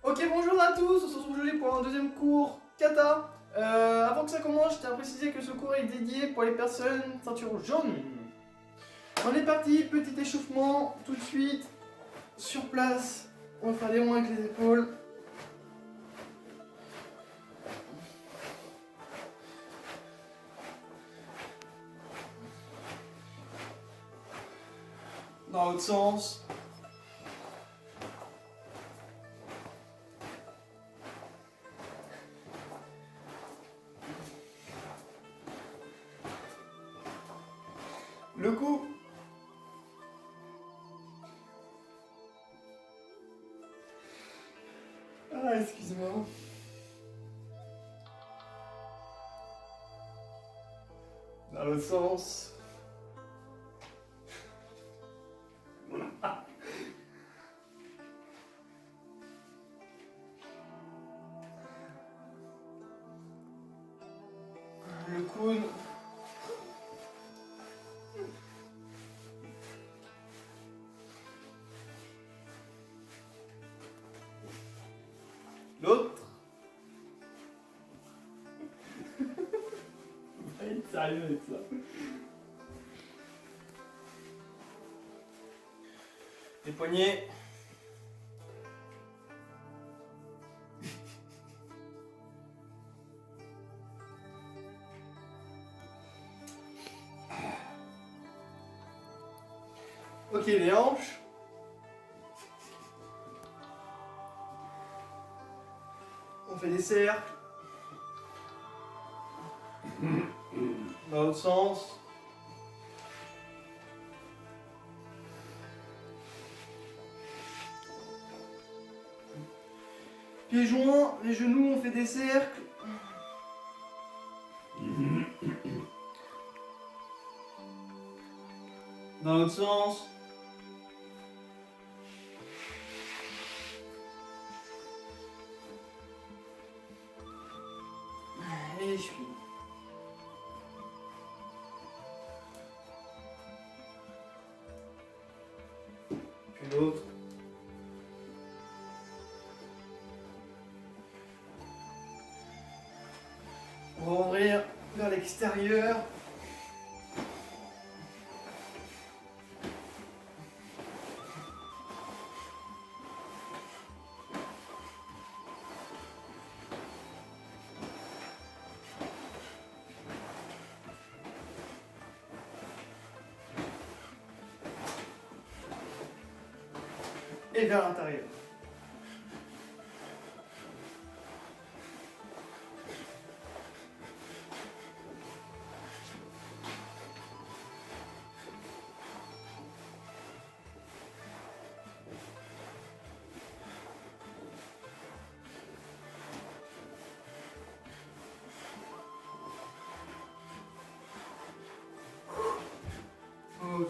Ok, bonjour à tous, on se retrouve aujourd'hui pour un deuxième cours kata. Avant que ça commence, je tiens à préciser que ce cours est dédié pour les personnes ceinture jaune. On est parti, petit échauffement, tout de suite, sur place. On va faire des ronds avec les épaules. Dans l'autre sens. Le coup. Ah, excuse-moi. Dans l'autre sens. Le coude. L'autre. On va être sérieux avec ça. Les poignets. Ok, les hanches. On fait des cercles. Dans l'autre sens. Pieds joints, les genoux, on fait des cercles. Dans l'autre sens. Et les chevilles. Puis l'autre. On va ouvrir vers l'extérieur. Et vers l'intérieur. Ok.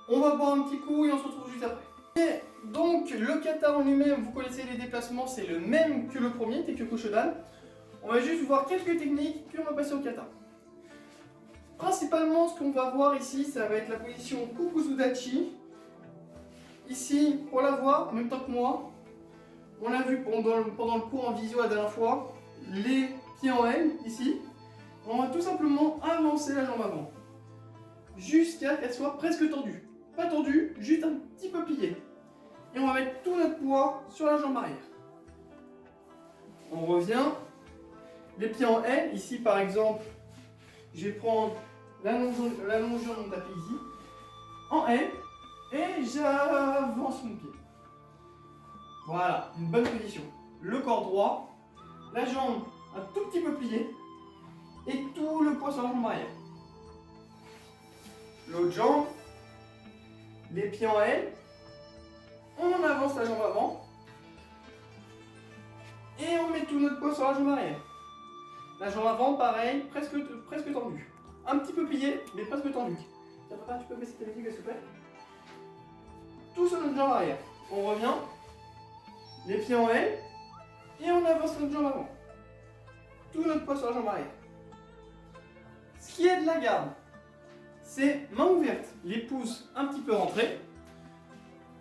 On va boire un petit coup et on se retrouve juste après. Et donc le kata en lui-même, vous connaissez les déplacements, c'est le même que le premier, Teikyoku Shodan. On va juste voir quelques techniques, puis on va passer au kata. Principalement, ce qu'on va voir ici, ça va être la position Kukuzudachi. Ici, pour la voir, en même temps que moi, on l'a vu pendant le cours en visio la dernière fois, les pieds en L, ici. On va tout simplement avancer la jambe avant, jusqu'à qu'elle soit presque tendue. Pas tendue, juste un petit peu pliée. Et on va mettre tout notre poids sur la jambe arrière. On revient. Les pieds en L, ici par exemple, je vais prendre l'allongeur de mon tapis ici, en L, et j'avance mon pied. Voilà, une bonne position. Le corps droit, la jambe un tout petit peu pliée, et tout le poids sur la jambe arrière. L'autre jambe, les pieds en L, on avance la jambe avant, et on met tout notre poids sur la jambe arrière. La jambe avant, pareil, presque tendue. Un petit peu pliée, mais presque tendue. Tiens, papa, tu peux baisser ta musique, s'il te plaît? Tout sur notre jambe arrière. On revient, les pieds en L, et on avance notre jambe avant. Tout notre poids sur la jambe arrière. Ce qui est de la garde, c'est main ouverte, les pouces un petit peu rentrés.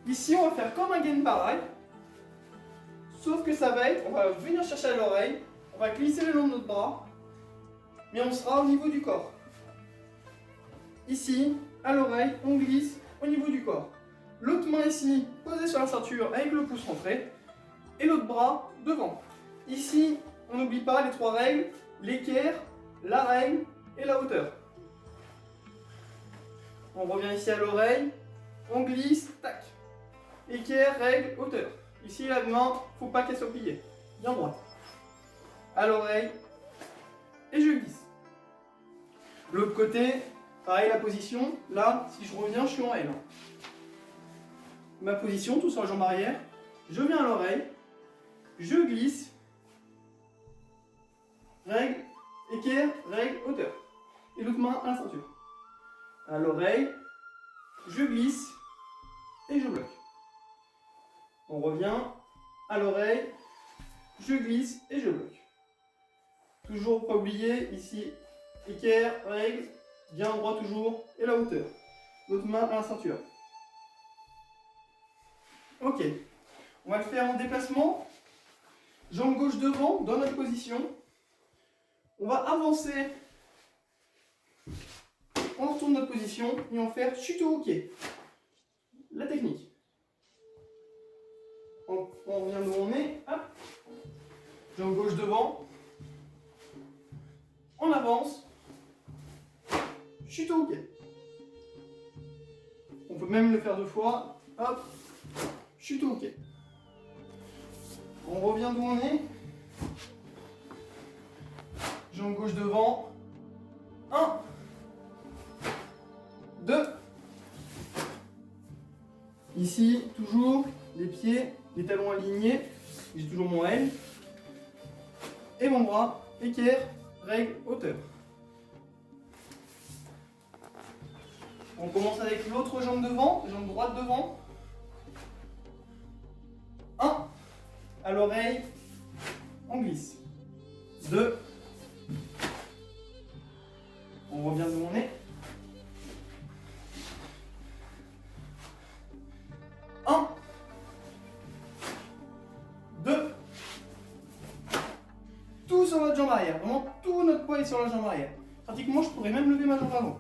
Ici, on va faire comme un Genparai. Sauf que ça va être, on va venir chercher à l'oreille, on va glisser le long de notre bras, mais on sera au niveau du corps. Ici, à l'oreille, on glisse au niveau du corps. L'autre main ici, posée sur la ceinture avec le pouce rentré, et l'autre bras devant. Ici, on n'oublie pas les 3 règles, l'équerre, la règle et la hauteur. On revient ici à l'oreille, on glisse, tac. Équerre, règle, hauteur. Ici, la main, faut pas qu'elle soit pliée. Bien droite. À l'oreille, et je glisse. L'autre côté, pareil, la position. Là, si je reviens, je suis en L. Ma position, tout sur la jambe arrière. Je viens à l'oreille, je glisse. Règle, équerre, règle, hauteur. Et l'autre main à la ceinture. À l'oreille, je glisse et je bloque. On revient à l'oreille, je glisse et je bloque. Toujours pas oublier ici, équerre, règle, bien droit toujours, et la hauteur. L'autre main à la ceinture. Ok, on va le faire en déplacement. Jambe gauche devant, dans notre position. On va avancer. On retourne notre position et on va faire chute au hockey. La technique. On revient d'où on est. Hop. Jambe gauche devant. On avance. Chute au hockey. On peut même le faire 2 fois. Hop. Chute au hockey. On revient d'où on est. Jambe gauche devant. 1, 2. Ici, toujours les pieds, les talons alignés. J'ai toujours mon L. Et mon bras, équerre, règle, hauteur. On commence avec l'autre jambe devant, jambe droite devant. 1. À l'oreille, on glisse. 2. On revient d'où on est. 1, 2. Tout sur notre jambe arrière. Vraiment, tout notre poids est sur la jambe arrière. Pratiquement, je pourrais même lever ma jambe avant.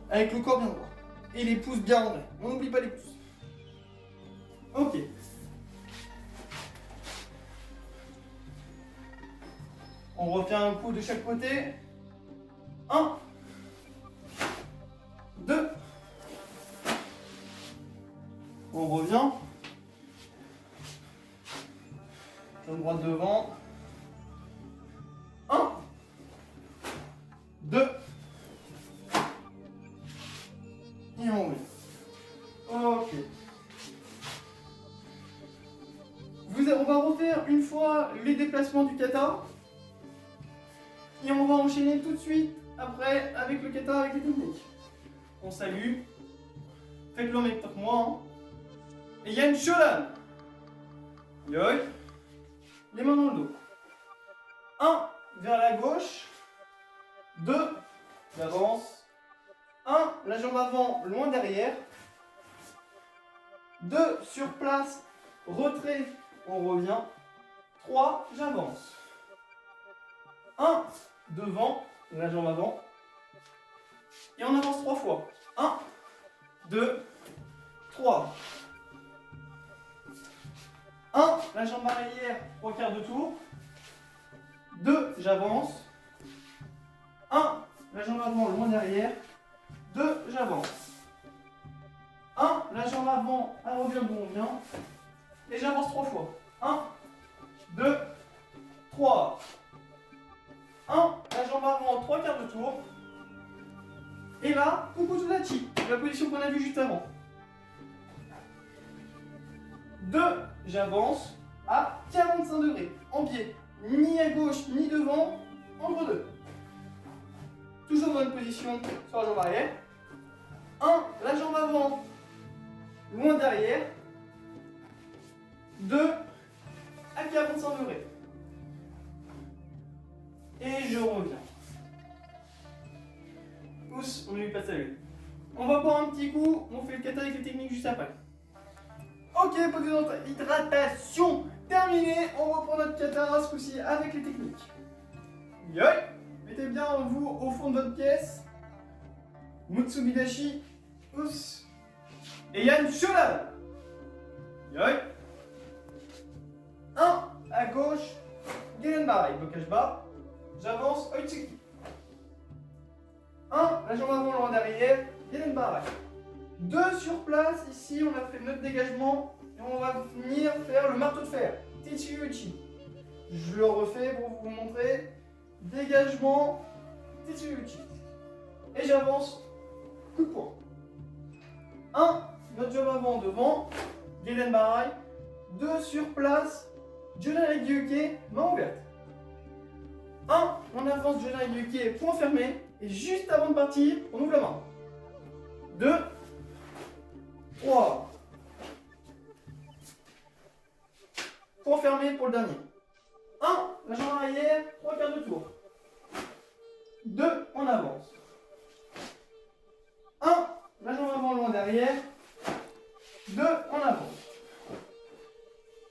Avec le corps bien droit. Et les pouces bien rentrés. On n'oublie pas les pouces. Ok. On refait un coup de chaque côté. 1, 2. On revient. Jambe droite devant. 1, 2. Et on revient. Ok. On va refaire une fois les déplacements du kata. Et on va enchaîner tout de suite après avec le kata, avec les techniques. On salue. Faites-le en même temps que moi. Hein. Et Yan Shodan. Yoi. Les mains dans le dos. 1 vers la gauche. 2. J'avance. 1. La jambe avant, loin derrière. 2. Sur place. Retrait. On revient. 3. J'avance. 1. Devant. La jambe avant. Et on avance 3 fois. 1, 2, 3. 1, la jambe arrière, 3/4 de tour. 2, j'avance. 1, la jambe avant, loin derrière. 2, j'avance. 1, la jambe avant, elle revient d'où on vient. Et j'avance 3 fois. 1, 2, 3. 1, la jambe avant, 3/4 de tour. Et là, Kukuzudachi, la position qu'on a vue juste avant. 2, j'avance à 45 degrés, en pied. Ni à gauche, ni devant, entre deux. Toujours dans une position sur la jambe arrière. 1, la jambe avant, loin derrière. 2, à 45 degrés. Et je reviens. Pousse, on ne lui pas saluer. On va boire un petit coup, on fait le kata avec les techniques juste après. Ok, pour hydratation, terminé, on reprend notre kata ce coup-ci avec les techniques. Yoi. Mettez bien vous au fond de votre pièce. Mutsubidashi. Us. Et Yann Shodan. Yoi. 1 à gauche. Gelenbarai, blocage bas. J'avance, Oitsuki. 1, la jambe avant, loin derrière. Gelenbarai. 2 sur place, ici on a fait notre dégagement. Et on va venir faire le marteau de fer. Tetsuyuchi. Je le refais pour vous montrer. Dégagement. Tetsuyuchi. Et j'avance. Coup de poing. 1, notre jambe avant devant. Gelenbarai. 2 sur place. Jodan Gyuke, main ouverte. 1, on avance Jodan Gyuke, point fermé. Et juste avant de partir, on ouvre la main. 2, 3. Point fermé pour le dernier. 1, la jambe arrière, 3 quarts de tour. 2, on avance. 1, la jambe avant loin derrière. 2, on avance.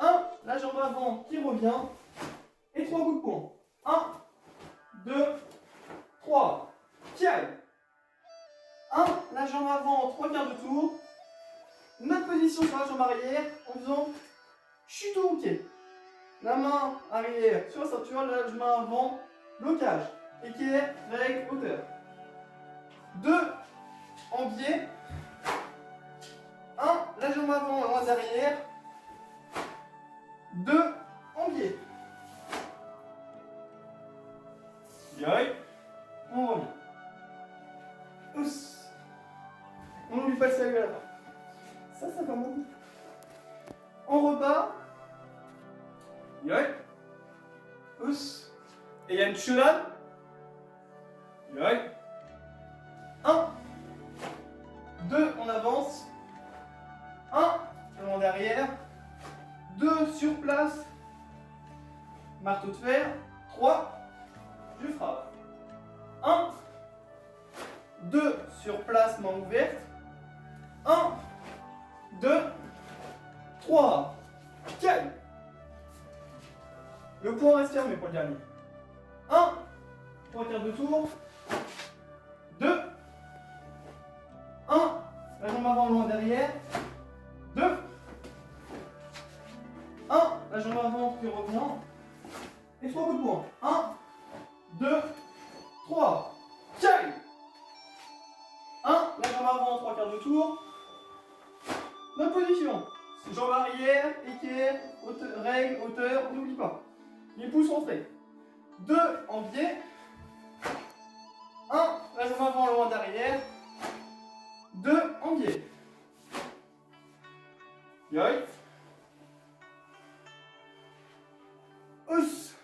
1, la jambe avant qui revient. Et 3 coups de poing. 1, 2, 3. Qui aille. 1, la jambe avant, 3 quarts de tour. Notre position sur la jambe arrière en faisant Shuto-uke. La main arrière sur la ceinture, la main avant, blocage. Équerre, règle, hauteur. 2 en biais. 1, la jambe avant, loin derrière. 2 en biais. Yoi. On revient. Ous. On n'oublie pas le salut à la fin. Ça va monter. On repart. Yoi. Ous. Et il y a une Shodan. Yoi. 1. 2, on avance. 1, en derrière. 2 sur place. Marteau de fer. 3. Je frappe. 1. 2 sur place, main ouverte. 1, 2, 3. Calme. Le point reste fermé pour le dernier. 1, 3 quarts de tour. 2, 1, la jambe avant loin derrière. 2, 1, la jambe avant qui revient. Et 3 coups de poing. 1, 2, 3. Calme. 1, la jambe avant, 3 quarts de tour. Notre position. Jambe arrière, équerre, hauteur, règle, hauteur, on n'oublie pas. Les pouces rentrés. 2 en biais. 1, la jambe avant, loin derrière. 2 en biais. Yoi. Ous.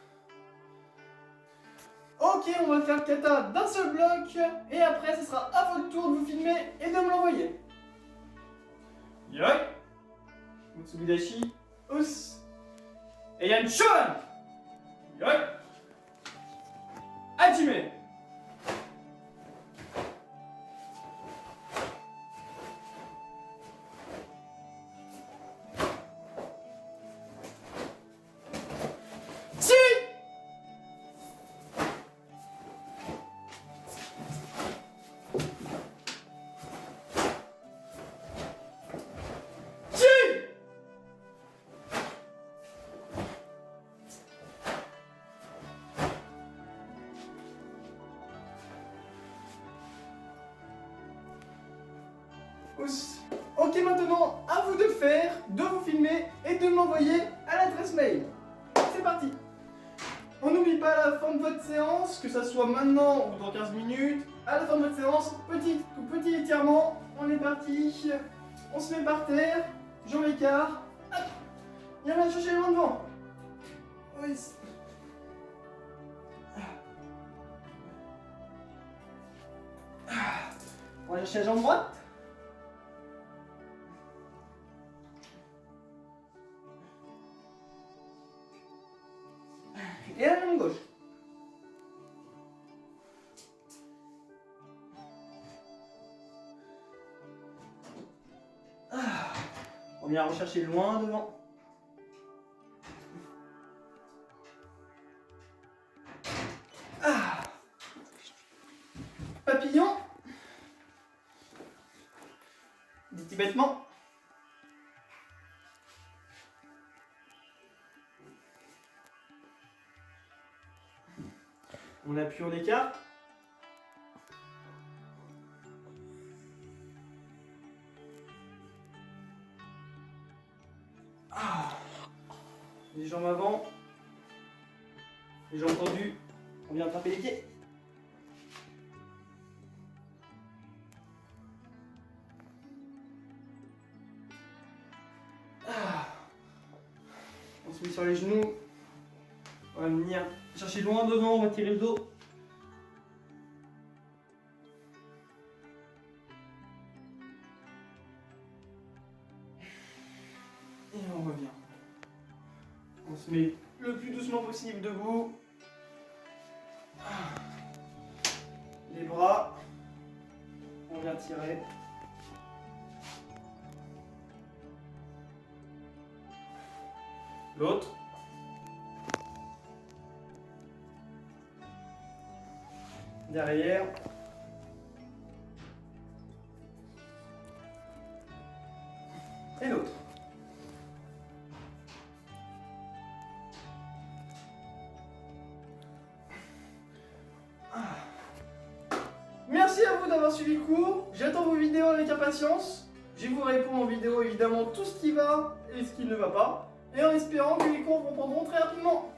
Ok, on va faire le kata d'un seul bloc. Et après, ce sera à votre tour de vous filmer et de me l'envoyer. Yoi. Mutsubidashi. Ous. Et Yann Shodan. Yoi. Hajime. Ok, maintenant, à vous de le faire, de vous filmer et de m'envoyer à l'adresse mail. C'est parti. On n'oublie pas à la fin de votre séance, que ça soit maintenant ou dans 15 minutes, à la fin de votre séance, petit étirement, on est parti, on se met par terre, jambes écart, hop, il y en a chercher loin devant. Oui. On va chercher la jambe droite. Et la jambe gauche. On vient rechercher loin devant. Ah. Papillon. Des petits bêtements. On appuie, on écarte. Ah. Les jambes avant. Les jambes tendues. On vient attraper les pieds. Ah. On se met sur les genoux. On va venir chercher loin devant, on va tirer le dos. Et on revient. On se met le plus doucement possible debout. Les bras. On vient tirer. L'autre. Derrière. Et l'autre. Merci à vous d'avoir suivi le cours. J'attends vos vidéos avec impatience. Je vous réponds en vidéo évidemment tout ce qui va et ce qui ne va pas. Et en espérant que les cours reprendront très rapidement.